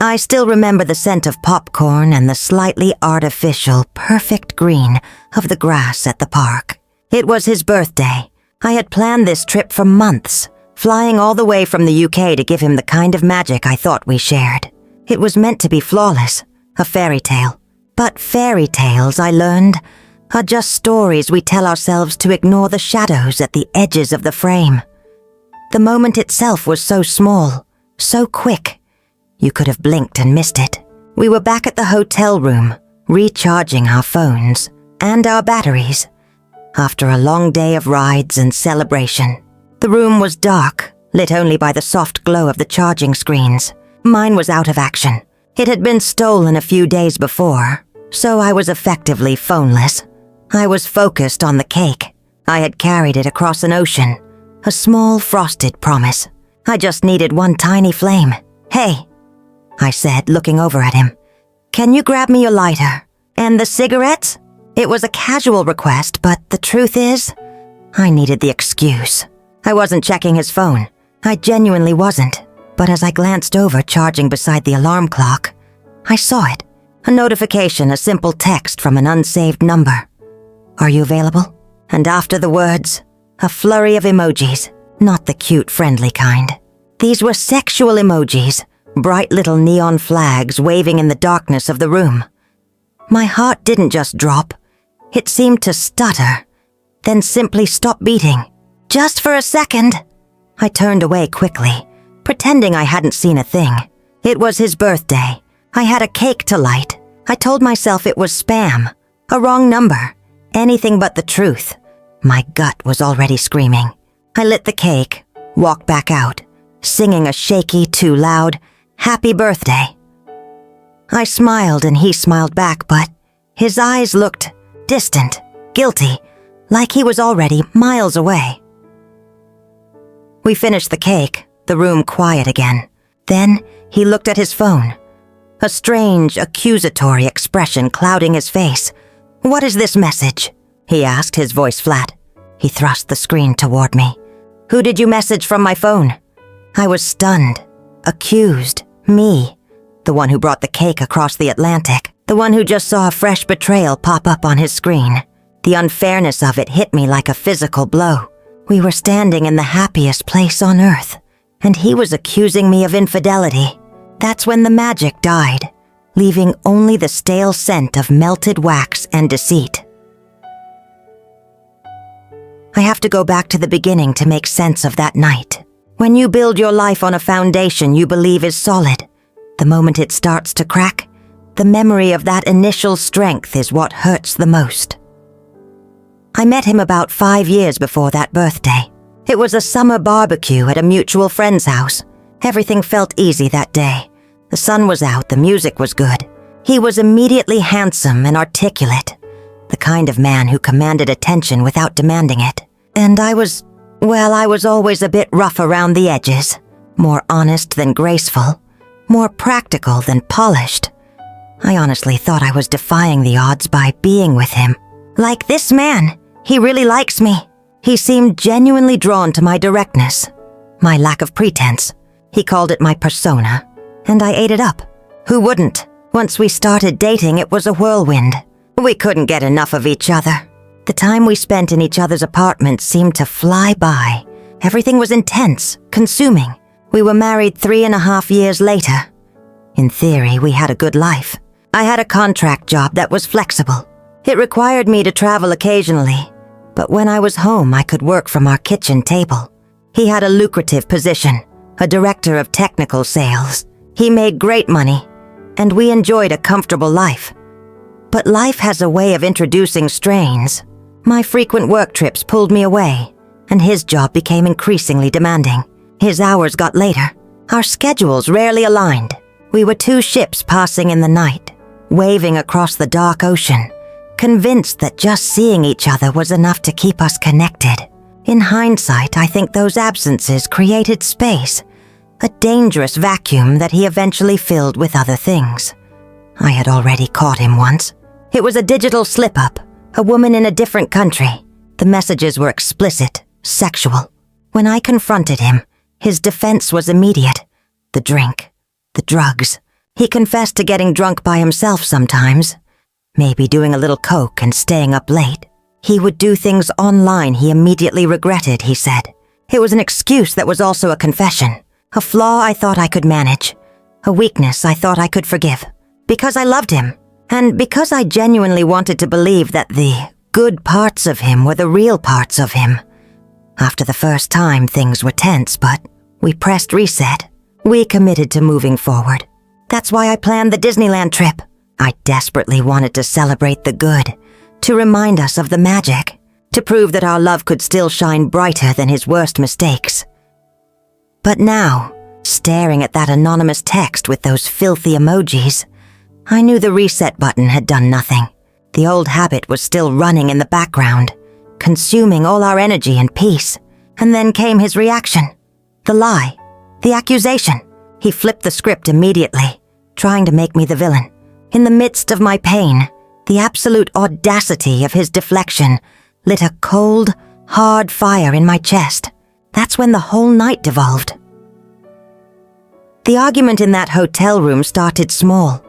I still remember the scent of popcorn and the slightly artificial, perfect green of the grass at the park. It was his birthday. I had planned this trip for months, flying all the way from the UK to give him the kind of magic I thought we shared. It was meant to be flawless, a fairy tale. But fairy tales, I learned, are just stories we tell ourselves to ignore the shadows at the edges of the frame. The moment itself was so small, so quick. You could have blinked and missed it. We were back at the hotel room, recharging our phones and our batteries after a long day of rides and celebration. The room was dark, lit only by the soft glow of the charging screens. Mine was out of action. It had been stolen a few days before, so I was effectively phoneless. I was focused on the cake. I had carried it across an ocean, a small frosted promise. I just needed one tiny flame. "Hey," I said, looking over at him. "Can you grab me your lighter? And the cigarettes?" It was a casual request, but the truth is, I needed the excuse. I wasn't checking his phone. I genuinely wasn't. But as I glanced over, charging beside the alarm clock, I saw it. A notification, a simple text from an unsaved number. "Are you available?" And after the words, a flurry of emojis, not the cute, friendly kind. These were sexual emojis, bright little neon flags waving in the darkness of the room. My heart didn't just drop. It seemed to stutter, then simply stop beating. Just for a second. I turned away quickly, pretending I hadn't seen a thing. It was his birthday. I had a cake to light. I told myself it was spam, a wrong number, anything but the truth. My gut was already screaming. I lit the cake, walked back out, singing a shaky, too loud, "Happy birthday." I smiled and he smiled back, but his eyes looked distant, guilty, like he was already miles away. We finished the cake, the room quiet again. Then he looked at his phone, a strange, accusatory expression clouding his face. "What is this message?" he asked, his voice flat. He thrust the screen toward me. "Who did you message from my phone?" I was stunned, accused. Me, the one who brought the cake across the Atlantic, the one who just saw a fresh betrayal pop up on his screen. The unfairness of it hit me like a physical blow. We were standing in the happiest place on earth, and he was accusing me of infidelity. That's when the magic died, leaving only the stale scent of melted wax and deceit. I have to go back to the beginning to make sense of that night. When you build your life on a foundation you believe is solid, the moment it starts to crack, the memory of that initial strength is what hurts the most. I met him about 5 years before that birthday. It was a summer barbecue at a mutual friend's house. Everything felt easy that day. The sun was out, the music was good. He was immediately handsome and articulate, the kind of man who commanded attention without demanding it. And I was always a bit rough around the edges, more honest than graceful, more practical than polished. I honestly thought I was defying the odds by being with him. Like this man, he really likes me. He seemed genuinely drawn to my directness, my lack of pretense. He called it my persona, and I ate it up. Who wouldn't? Once we started dating, it was a whirlwind. We couldn't get enough of each other. The time we spent in each other's apartment seemed to fly by. Everything was intense, consuming. We were married 3.5 years later. In theory, we had a good life. I had a contract job that was flexible. It required me to travel occasionally, but when I was home, I could work from our kitchen table. He had a lucrative position, a director of technical sales. He made great money, and we enjoyed a comfortable life. But life has a way of introducing strains. My frequent work trips pulled me away, and his job became increasingly demanding. His hours got later. Our schedules rarely aligned. We were two ships passing in the night, waving across the dark ocean, convinced that just seeing each other was enough to keep us connected. In hindsight, I think those absences created space, a dangerous vacuum that he eventually filled with other things. I had already caught him once. It was a digital slip-up, a woman in a different country. The messages were explicit, sexual. When I confronted him, his defense was immediate. The drink, the drugs. He confessed to getting drunk by himself sometimes, maybe doing a little coke and staying up late. He would do things online he immediately regretted, he said. It was an excuse that was also a confession, a flaw I thought I could manage, a weakness I thought I could forgive, because I loved him, and because I genuinely wanted to believe that the good parts of him were the real parts of him. After the first time, things were tense, but we pressed reset. We committed to moving forward. That's why I planned the Disneyland trip. I desperately wanted to celebrate the good, to remind us of the magic, to prove that our love could still shine brighter than his worst mistakes. But now, staring at that anonymous text with those filthy emojis, I knew the reset button had done nothing. The old habit was still running in the background, consuming all our energy and peace. And then came his reaction. The lie. The accusation. He flipped the script immediately, trying to make me the villain. In the midst of my pain, the absolute audacity of his deflection lit a cold, hard fire in my chest. That's when the whole night devolved. The argument in that hotel room started small.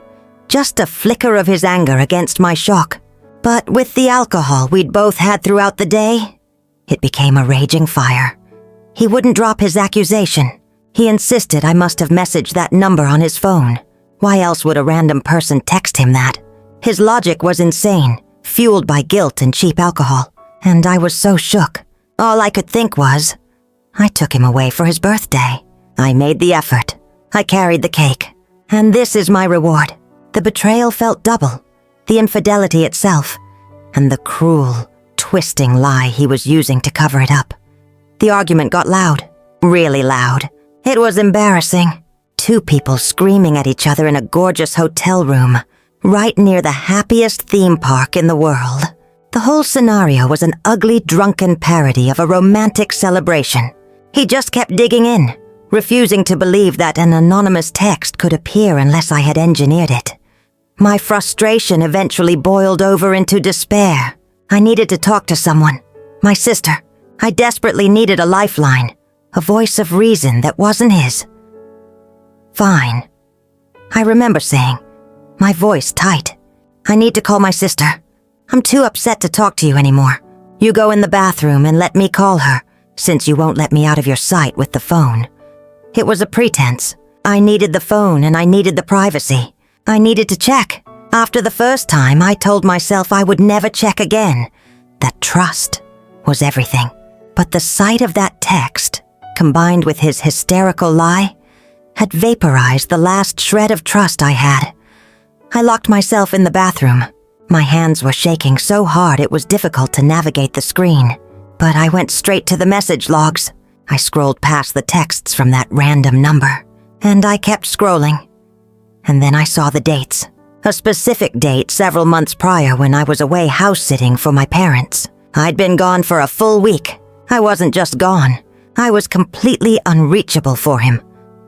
Just a flicker of his anger against my shock. But with the alcohol we'd both had throughout the day, it became a raging fire. He wouldn't drop his accusation. He insisted I must have messaged that number on his phone. Why else would a random person text him that? His logic was insane, fueled by guilt and cheap alcohol. And I was so shook. All I could think was, I took him away for his birthday. I made the effort. I carried the cake. And this is my reward. The betrayal felt double. The infidelity itself, and the cruel, twisting lie he was using to cover it up. The argument got loud. Really loud. It was embarrassing. Two people screaming at each other in a gorgeous hotel room, right near the happiest theme park in the world. The whole scenario was an ugly, drunken parody of a romantic celebration. He just kept digging in, refusing to believe that an anonymous text could appear unless I had engineered it. My frustration eventually boiled over into despair. I needed to talk to someone. My sister. I desperately needed a lifeline, a voice of reason that wasn't his. Fine. I remember saying, my voice tight. I need to call my sister. I'm too upset to talk to you anymore. You go in the bathroom and let me call her, since you won't let me out of your sight with the phone. It was a pretense. I needed the phone and I needed the privacy. I needed to check. After the first time, I told myself I would never check again. That trust was everything. But the sight of that text, combined with his hysterical lie, had vaporized the last shred of trust I had. I locked myself in the bathroom. My hands were shaking so hard it was difficult to navigate the screen. But I went straight to the message logs. I scrolled past the texts from that random number. And I kept scrolling. And then I saw the dates. A specific date several months prior when I was away house-sitting for my parents. I'd been gone for a full week. I wasn't just gone. I was completely unreachable for him.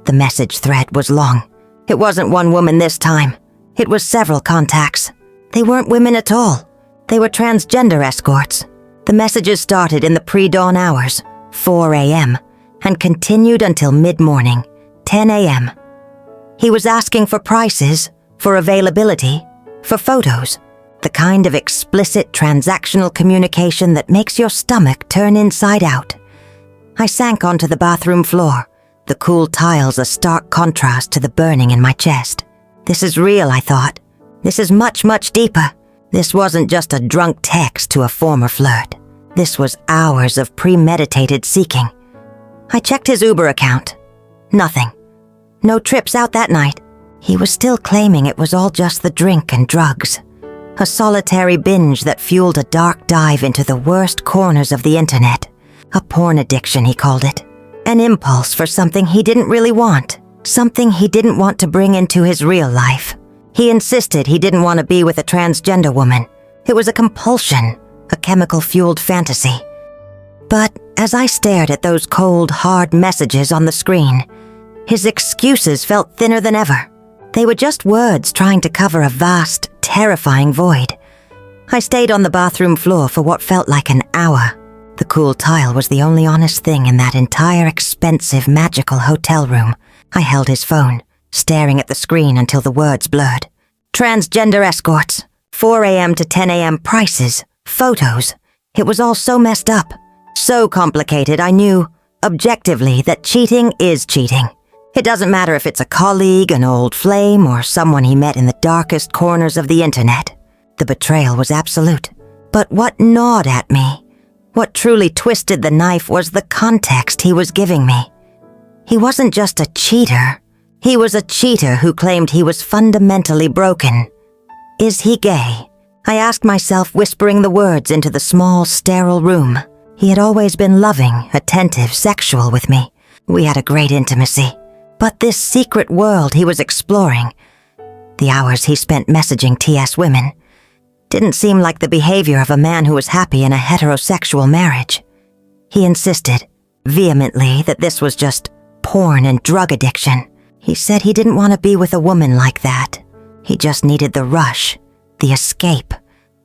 The message thread was long. It wasn't one woman this time. It was several contacts. They weren't women at all. They were transgender escorts. The messages started in the pre-dawn hours, 4 a.m., and continued until mid-morning, 10 a.m. He was asking for prices, for availability, for photos, the kind of explicit transactional communication that makes your stomach turn inside out. I sank onto the bathroom floor, the cool tiles a stark contrast to the burning in my chest. This is real, I thought. This is much, much deeper. This wasn't just a drunk text to a former flirt. This was hours of premeditated seeking. I checked his Uber account. Nothing. No trips out that night. He was still claiming it was all just the drink and drugs. A solitary binge that fueled a dark dive into the worst corners of the internet. A porn addiction, he called it. An impulse for something he didn't really want. Something he didn't want to bring into his real life. He insisted he didn't want to be with a transgender woman. It was a compulsion, a chemical-fueled fantasy. But as I stared at those cold, hard messages on the screen, his excuses felt thinner than ever. They were just words trying to cover a vast, terrifying void. I stayed on the bathroom floor for what felt like an hour. The cool tile was the only honest thing in that entire expensive, magical hotel room. I held his phone. staring at the screen until the words blurred. Transgender escorts, 4 a.m. to 10 a.m. prices, photos. It was all so messed up, so complicated I knew, objectively, that cheating is cheating. It doesn't matter if it's a colleague, an old flame, or someone he met in the darkest corners of the internet. The betrayal was absolute. But what gnawed at me, what truly twisted the knife, was the context he was giving me. He wasn't just a cheater. He was a cheater who claimed he was fundamentally broken. Is he gay? I asked myself, whispering the words into the small, sterile room. He had always been loving, attentive, sexual with me. We had a great intimacy. But this secret world he was exploring, the hours he spent messaging TS women, didn't seem like the behavior of a man who was happy in a heterosexual marriage. He insisted, vehemently, that this was just porn and drug addiction. He said he didn't want to be with a woman like that. He just needed the rush, the escape,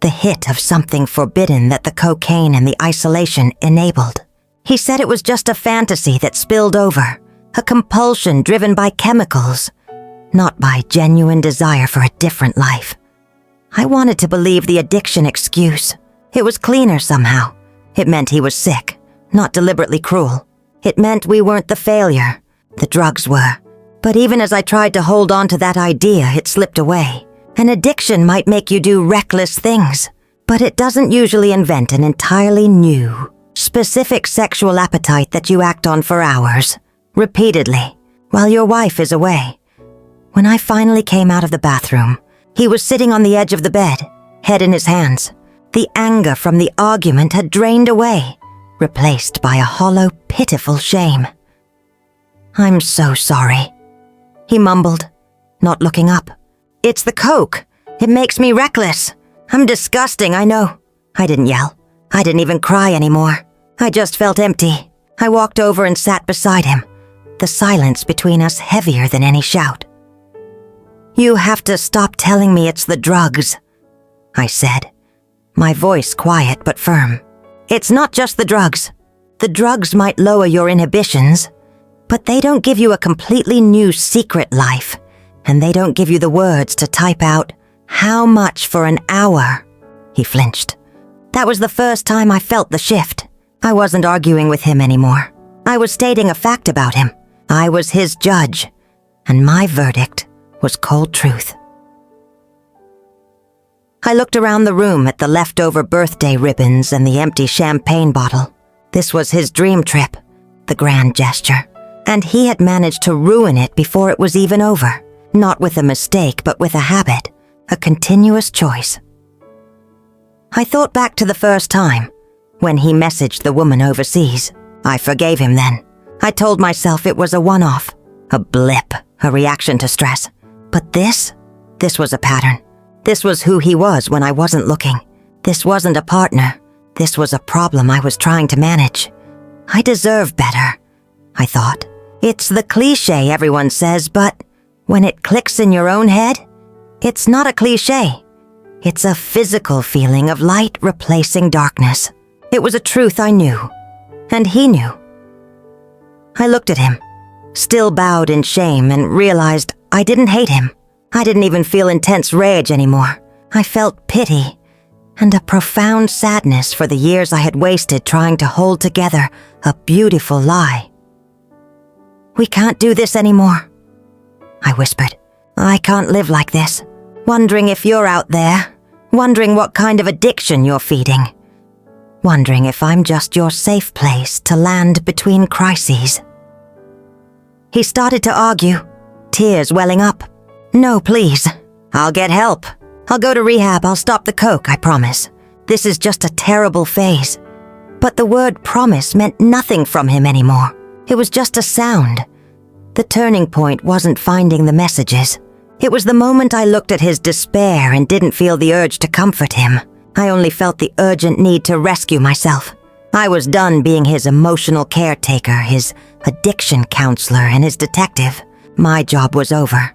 the hit of something forbidden that the cocaine and the isolation enabled. He said it was just a fantasy that spilled over, a compulsion driven by chemicals, not by genuine desire for a different life. I wanted to believe the addiction excuse. It was cleaner somehow. It meant he was sick, not deliberately cruel. It meant we weren't the failure. The drugs were. But even as I tried to hold on to that idea, it slipped away. An addiction might make you do reckless things, but it doesn't usually invent an entirely new, specific sexual appetite that you act on for hours, repeatedly, while your wife is away. When I finally came out of the bathroom, he was sitting on the edge of the bed, head in his hands. The anger from the argument had drained away, replaced by a hollow, pitiful shame. "I'm so sorry," he mumbled, not looking up. "It's the coke. It makes me reckless. I'm disgusting, I know." I didn't yell. I didn't even cry anymore. I just felt empty. I walked over and sat beside him, the silence between us heavier than any shout. "You have to stop telling me it's the drugs," I said, my voice quiet but firm. "It's not just the drugs. The drugs might lower your inhibitions, but they don't give you a completely new secret life, and they don't give you the words to type out, 'How much for an hour?'" He flinched. That was the first time I felt the shift. I wasn't arguing with him anymore. I was stating a fact about him. I was his judge, and my verdict was cold truth. I looked around the room at the leftover birthday ribbons and the empty champagne bottle. This was his dream trip, the grand gesture, and he had managed to ruin it before it was even over, not with a mistake but with a habit, a continuous choice. I thought back to the first time, when he messaged the woman overseas. I forgave him then. I told myself it was a one-off, a blip, a reaction to stress. But this was a pattern. This was who he was when I wasn't looking. This wasn't a partner. This was a problem I was trying to manage. I deserve better, I thought. It's the cliche everyone says, but when it clicks in your own head, it's not a cliche. It's a physical feeling of light replacing darkness. It was a truth I knew, and he knew. I looked at him, still bowed in shame, and realized I didn't hate him. I didn't even feel intense rage anymore. I felt pity and a profound sadness for the years I had wasted trying to hold together a beautiful lie. "We can't do this anymore," I whispered. "I can't live like this. Wondering if you're out there, wondering what kind of addiction you're feeding, wondering if I'm just your safe place to land between crises." He started to argue, tears welling up. "No, please. I'll get help. I'll go to rehab. I'll stop the coke, I promise. This is just a terrible phase." But the word promise meant nothing from him anymore. It was just a sound. The turning point wasn't finding the messages. It was the moment I looked at his despair and didn't feel the urge to comfort him. I only felt the urgent need to rescue myself. I was done being his emotional caretaker, his addiction counselor, and his detective. My job was over.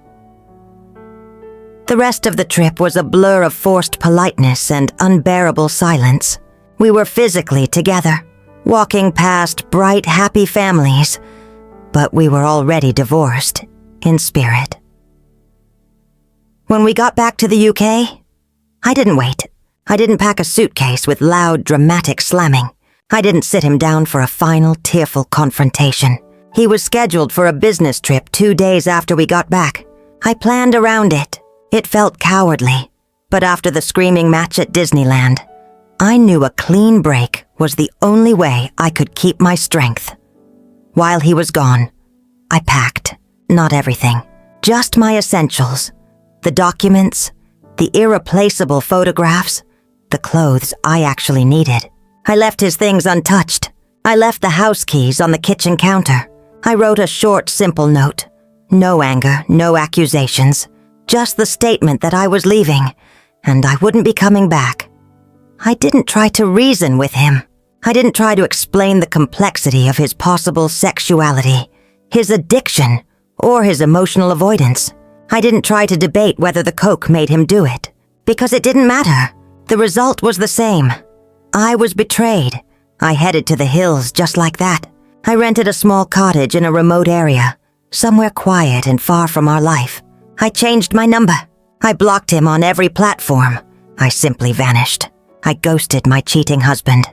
The rest of the trip was a blur of forced politeness and unbearable silence. We were physically together, walking past bright, happy families, but we were already divorced, in spirit. When we got back to the UK, I didn't wait. I didn't pack a suitcase with loud, dramatic slamming. I didn't sit him down for a final, tearful confrontation. He was scheduled for a business trip 2 days after we got back. I planned around it. It felt cowardly. But after the screaming match at Disneyland, I knew a clean break was the only way I could keep my strength. While he was gone, I packed. Not everything. Just my essentials. The documents, the irreplaceable photographs, the clothes I actually needed. I left his things untouched. I left the house keys on the kitchen counter. I wrote a short, simple note. No anger, no accusations. Just the statement that I was leaving, and I wouldn't be coming back. I didn't try to reason with him. I didn't try to explain the complexity of his possible sexuality, his addiction, or his emotional avoidance. I didn't try to debate whether the coke made him do it, because it didn't matter. The result was the same. I was betrayed. I headed to the hills just like that. I rented a small cottage in a remote area, somewhere quiet and far from our life. I changed my number. I blocked him on every platform. I simply vanished. I ghosted my cheating husband.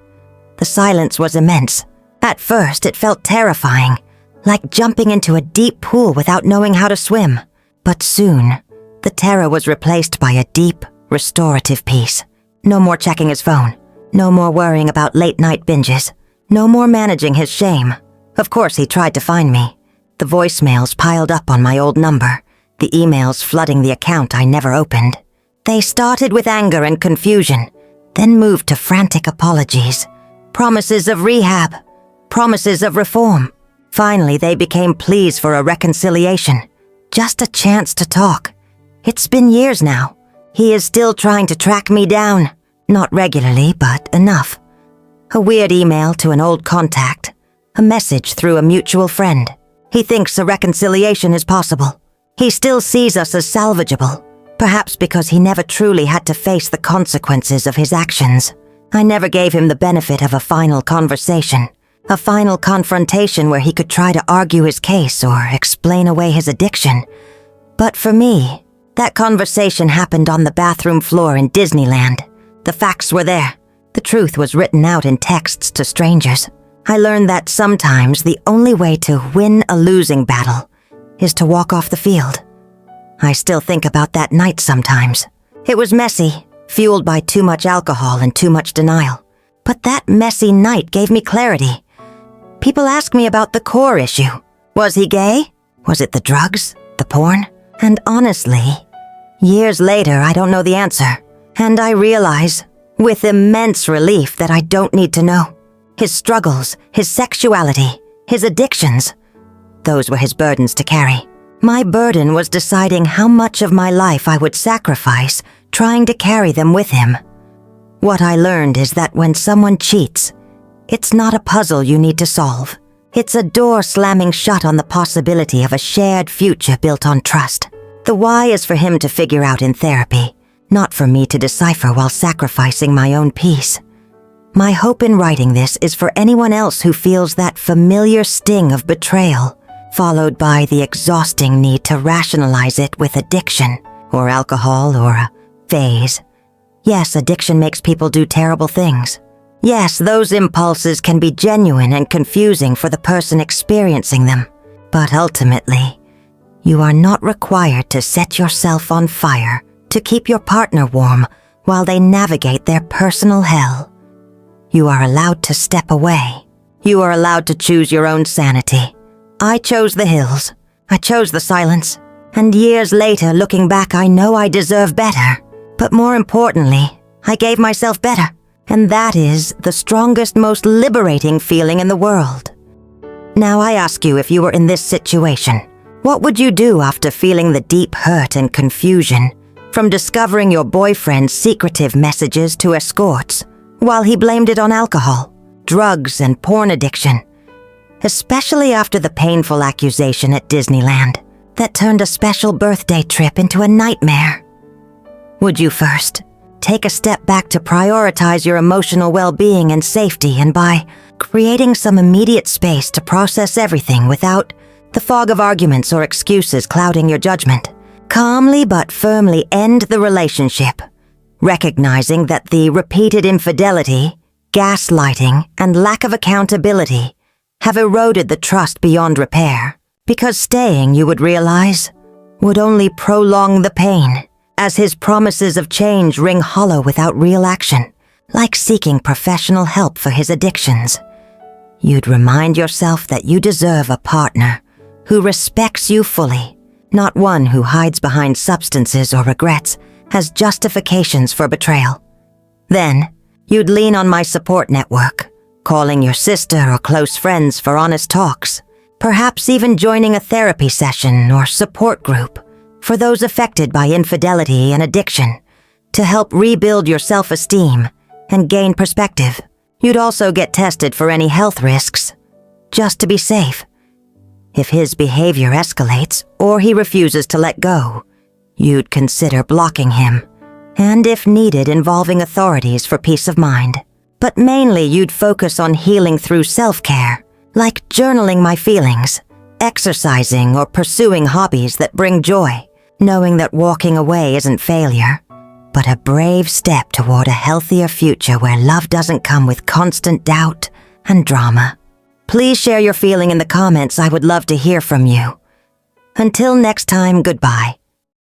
The silence was immense. At first, it felt terrifying, like jumping into a deep pool without knowing how to swim. But soon, the terror was replaced by a deep, restorative peace. No more checking his phone. No more worrying about late-night binges. No more managing his shame. Of course, he tried to find me. The voicemails piled up on my old number, the emails flooding the account I never opened. They started with anger and confusion, then moved to frantic apologies, promises of rehab, promises of reform. Finally, they became pleas for a reconciliation, just a chance to talk. It's been years now. He is still trying to track me down. Not regularly, but enough. A weird email to an old contact. A message through a mutual friend. He thinks a reconciliation is possible. He still sees us as salvageable. Perhaps because he never truly had to face the consequences of his actions. I never gave him the benefit of a final conversation. A final confrontation where he could try to argue his case or explain away his addiction. But for me, that conversation happened on the bathroom floor in Disneyland. The facts were there. The truth was written out in texts to strangers. I learned that sometimes the only way to win a losing battle is to walk off the field. I still think about that night sometimes. It was messy, fueled by too much alcohol and too much denial. But that messy night gave me clarity. People ask me about the core issue. Was he gay? Was it the drugs? The porn? And honestly, years later, I don't know the answer. And I realize, with immense relief, that I don't need to know. His struggles, his sexuality, his addictions, those were his burdens to carry. My burden was deciding how much of my life I would sacrifice trying to carry them with him. What I learned is that when someone cheats, it's not a puzzle you need to solve. It's a door slamming shut on the possibility of a shared future built on trust. The why is for him to figure out in therapy, not for me to decipher while sacrificing my own peace. My hope in writing this is for anyone else who feels that familiar sting of betrayal, followed by the exhausting need to rationalize it with addiction, or alcohol, or a phase. Yes, addiction makes people do terrible things. Yes, those impulses can be genuine and confusing for the person experiencing them. But ultimately, you are not required to set yourself on fire to keep your partner warm while they navigate their personal hell. You are allowed to step away. You are allowed to choose your own sanity. I chose the hills. I chose the silence. And years later, looking back, I know I deserve better. But more importantly, I gave myself better. And that is the strongest, most liberating feeling in the world. Now I ask you, if you were in this situation, what would you do after feeling the deep hurt and confusion from discovering your boyfriend's secretive messages to escorts while he blamed it on alcohol, drugs, and porn addiction? Especially after the painful accusation at Disneyland that turned a special birthday trip into a nightmare. Would you first take a step back to prioritize your emotional well-being and safety, and by creating some immediate space to process everything without the fog of arguments or excuses clouding your judgment, Calmly but firmly end the relationship, recognizing that the repeated infidelity, gaslighting, and lack of accountability have eroded the trust beyond repair, because staying, you would realize, would only prolong the pain, as his promises of change ring hollow without real action, like seeking professional help for his addictions. You'd remind yourself that you deserve a partner who respects you fully, not one who hides behind substances or regrets as justifications for betrayal. Then, you'd lean on my support network, calling your sister or close friends for honest talks, perhaps even joining a therapy session or support group for those affected by infidelity and addiction, to help rebuild your self-esteem and gain perspective. You'd also get tested for any health risks, just to be safe. If his behavior escalates or he refuses to let go, you'd consider blocking him, and if needed, involving authorities for peace of mind. But mainly you'd focus on healing through self-care, like journaling my feelings, exercising, or pursuing hobbies that bring joy, knowing that walking away isn't failure, but a brave step toward a healthier future where love doesn't come with constant doubt and drama. Please share your feeling in the comments. I would love to hear from you. Until next time, goodbye.